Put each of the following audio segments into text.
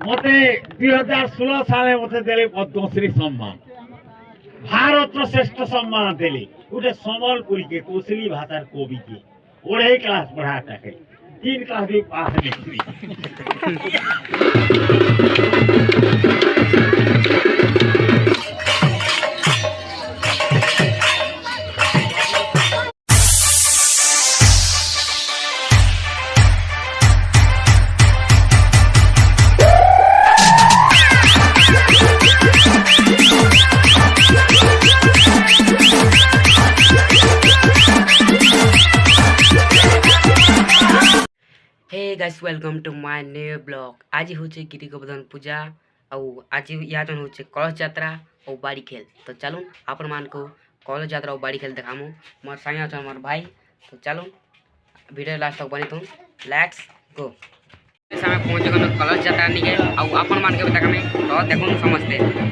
मते 2016 साले मते देले पद्मश्री सम्मान भारत श्रेष्ठ सम्मान देले गोटे संबलपुरी के कोसली भाषार कवि के ओढ़े क्लास पढ़ा टाके 3 क्लास भी पास नहीं hey guys welcome to my new blog. आज हूँ गिरी गोवर्धन पूजा और आज यहाँ हूँ कलश यात्रा और बाड़ी खेल। तो चलूँ आपण मान को कलश यात्रा और बाड़ी खेल देखामु मोर संगे अच्छा मोर भाई। तो चलूँ वीडियो लास्ट तक बनी तुम लेट्स गो। समय पहुँचे गलो कलश यात्रा निके और आपण मान के देखामे तो देखो समझते।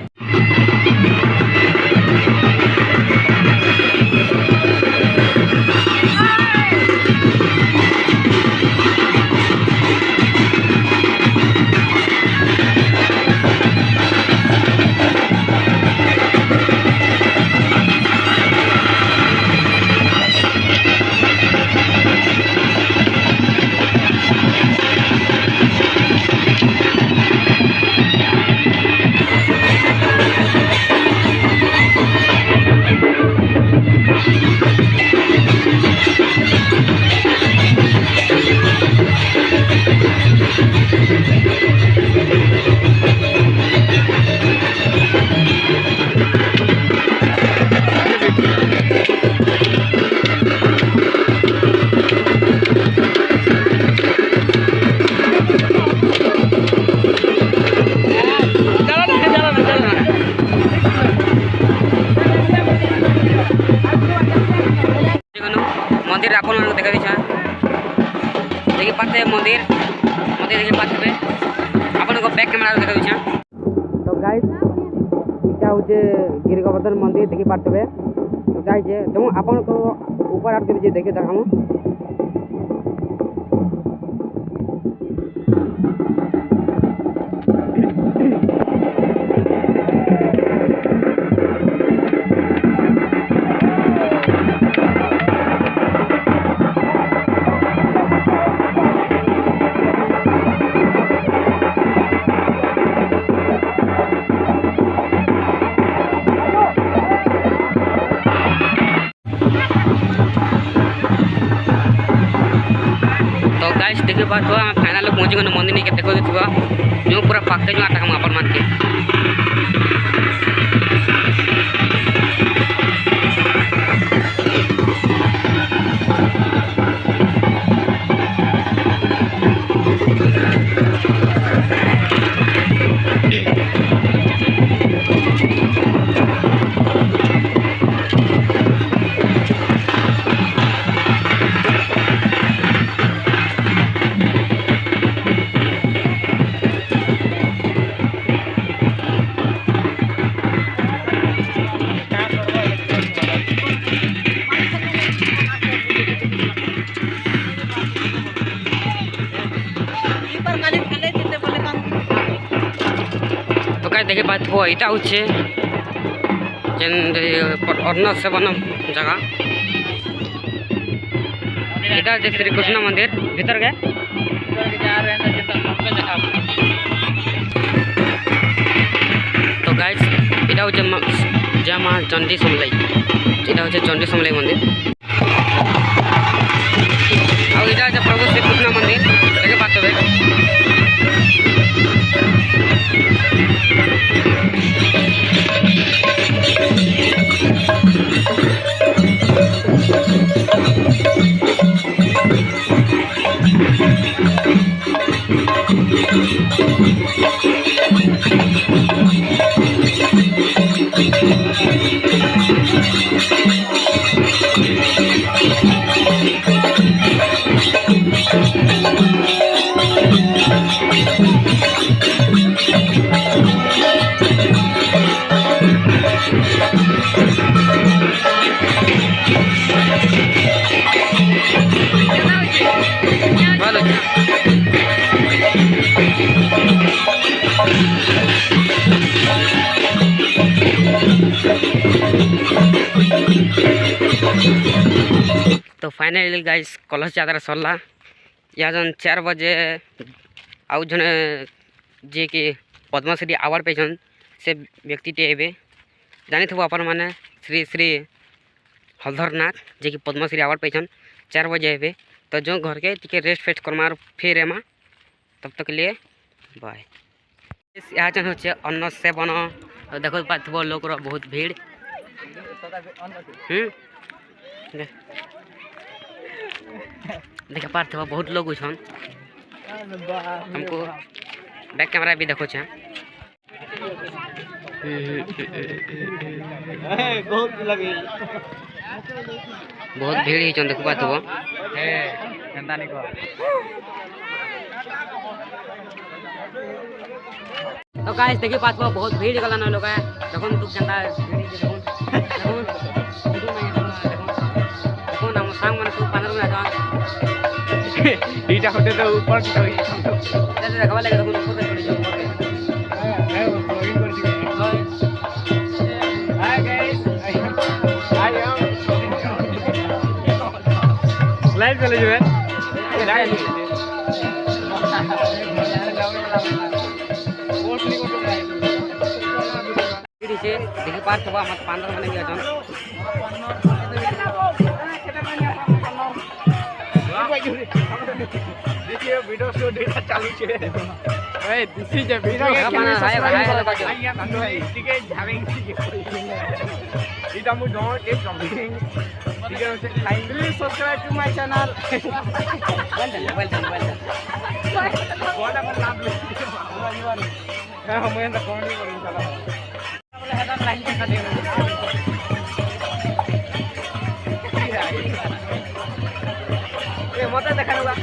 मंदिर आपण मान देखा दिशा देखि पाते मंदिर मंदिर देखि पाते आपण को बैक कैमरा देखा दिशा। तो गाइस इटा होजे गिरी गोवर्धन मंदिर देखि पाते। तो गाइस जो आपण को ऊपर आते जे देखि देखामु। देखिए बात हुआ फाइनल पहुंची गए मंदिर के देखो जो पूरा पाके जो आटा हम अपन मान के देखे बात हुआ इटा होचे अन्न सेवन जगह इटा जे श्री कृष्ण मंदिर भीतर गए तो गाइस इटा होचे जय मां चंडी समलाई इटा होचे चंडी समलाई मंदिर और इटा होचे प्रभु श्री कृष्ण मंदिर देखे पाते Vale. तो फाइनली गाइस कलश यात्रा सरला या जन 4 बजे आउ जने जे कि पद्मश्री अवार्ड पेछन से व्यक्तिटे एबे जानी थबो अपन माने श्री श्री हलधर नाथ जे कि पद्मश्री अवार्ड पेछन 4 बजे एबे तो जो घर के टिके रेस्ट फेस्ट करमार फिर एमा तब तक लिए बाय। यहाँ जन होचे अन्न सेवन देखो पाथबो लोग बहुत भीड़ देखा पार्थवा बहुत लोग छन हमको बैक कैमरा भी देखो छे बहुत भीड़ ही छन देखो पाथबो तो गाइस देखि पाथबो बहुत भीड़ गला न लोग है देखो तू केंदा भीड़ देखो देखो नाम सांग मन तू 15 मिनट जान डीटा होते तो ऊपर की होई जैसे देखवा लगे तो ऊपर से चढ़ जाओ ब्लॉगिंग कर दी hi guys I am live चले जो है लाइव से देखि पार थबा मत 15 मिनट गया जन देखिए वीडियो शो डेटा चालू छे ए दिस इज अ वीडियो के हाय आइया बंदो है ठीक झावेंग ठीक इटा मु डोंट इफ समथिंग ठीक है please subscribe to my channel welcome गोडा पर लाभ ले हम ये तो कौन नहीं करूं चला बोले हेडन लाइन के खड़े ए मत देखा होगा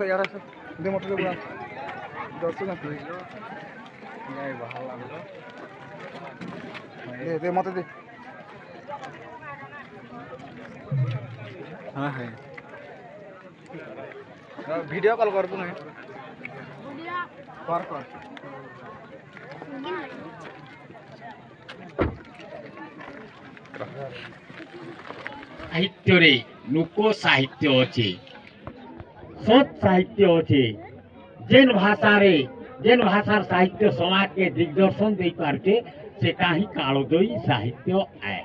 यार दे मोटर के बुला दर्शक ना नहीं बाहर लागो दे मत दे हां है वीडियो कॉल करबो नहीं कर साहित्य रे नुको साहित्य अछि सत साहित्य अच्छे जेन भाषार साहित्य समाज के दिग्दर्शन दे पारके सेटा ही कालोदयी साहित्य आए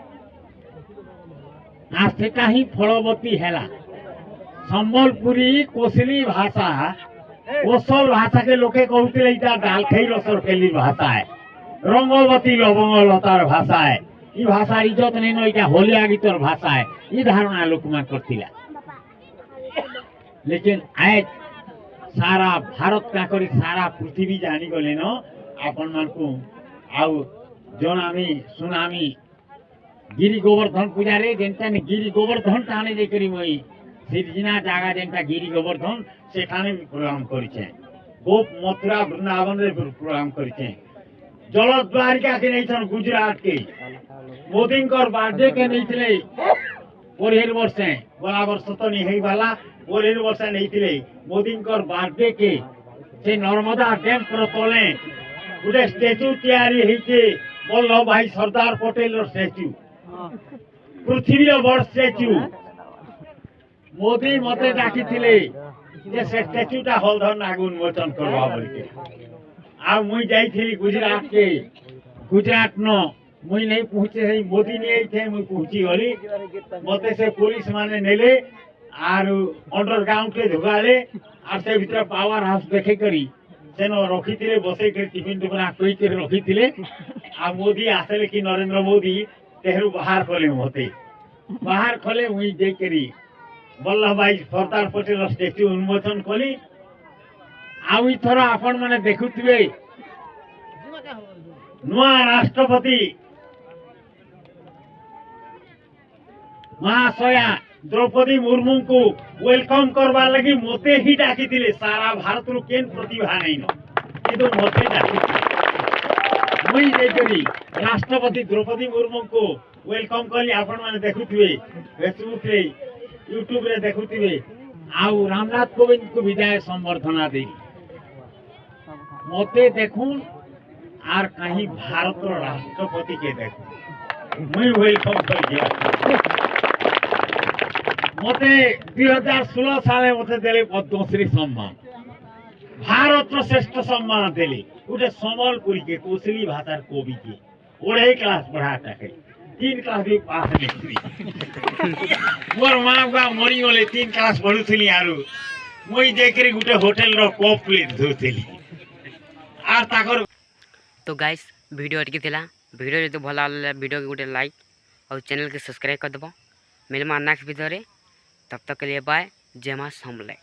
आ सेटा ही फलवती हैला संबलपुरी कोसली भाषा कोसल भाषा के लोके कहते इटा डालखई रसर केली भाषा है रंगवती लवंगलतार भाषा है ई भाषा इज्जत नहीं न इटा होलिया गीतर भाषा है ई धारणा लोक में करथिला लेकिन आज सारा भारत का करी सारा पृथ्वी जानी गले न आपण मान को आउ जोनामी सुनामी गिरी गोवर्धन पूजा रे जेंटा ने गिरी गोवर्धन टाने दे करी मई सिरजिना जागा जेंटा गिरी गोवर्धन सेठाने प्रोग्राम करिछे गोप मथुरा वृंदावन रे प्रोग्राम करिछे जलद्वारिका के नहीं छन गुजरात के मोदी कर बर्थडे के नहीं थिले पोरेर वर्षे बोला वर्ष तो नहीं हेई वाला पोरेर वर्ष नहीं थिले मोदी कर बर्थडे के से नर्मदा डैम पर तले गोटे स्टैच्यू तैयारी हेइछे वल्लभ भाई सरदार पटेल रो स्टैच्यू पृथ्वी रो बड़ स्टैच्यू मोदी मते डाकी थिले जे स्टैच्यू टा हलधर नाग उन्मोचन करवा बोलके आ मुई जाई थिली गुजरात न मुई नहीं पहुंचे है मोदी नहीं थे मुई पहुंची गली मते से पुलिस माने नेले आर अंडरग्राउंड के धुगाले आर से भीतर पावर हाउस देखे करी सेन रखी बसई टिफिन टुकना कही रखी आ मोदी आसले कि नरेंद्र मोदी तेहरू बाहर कले मते बाहर कले मुई जेकरी वल्लभ भाई सरदार पटेल स्टेच्यू उन्मोचन कली आउ इथर आपण माने देखुथिबे नुआ राष्ट्रपति महाशया द्रौपदी मुर्मू को वेलकम करवा लगी मते ही डाकी दिले सारा भारत रु केन प्रतिभा नहीं न किंतु मते डाकी मुई जेकरी राष्ट्रपति द्रौपदी मुर्मू को वेलकम कली आपण माने देखुथिबे फेसबुक रे यूट्यूब रे देखुथिबे आउ रामनाथ कोविंद को विदाय संबर्धना दे मते देखून आर कहीं भारत राष्ट्रपति के देखून मुई वेलकम कर दिया मते 2016 साले मते देले पद्मश्री सम्मान भारत श्रेष्ठ सम्मान देले उठे संबलपुरी के कोसली भाषार कवि के ओढ़े क्लास पढ़ा टाके 3 क्लास भी पास नहीं मोर माँ बाप मरी गले 3 क्लास पढ़ुथली आरु मुई जेकरी गुटे होटल रो कप प्लेट धोथली आर ताकर तो गाइस वीडियो अटकी थिला वीडियो जो भल लागला वीडियो के गुटे लाइक और चैनल के सब्सक्राइब कर दबो मिलमा नेक्स्ट वीडियो रे तब तक के लिए बाय जय मां समले।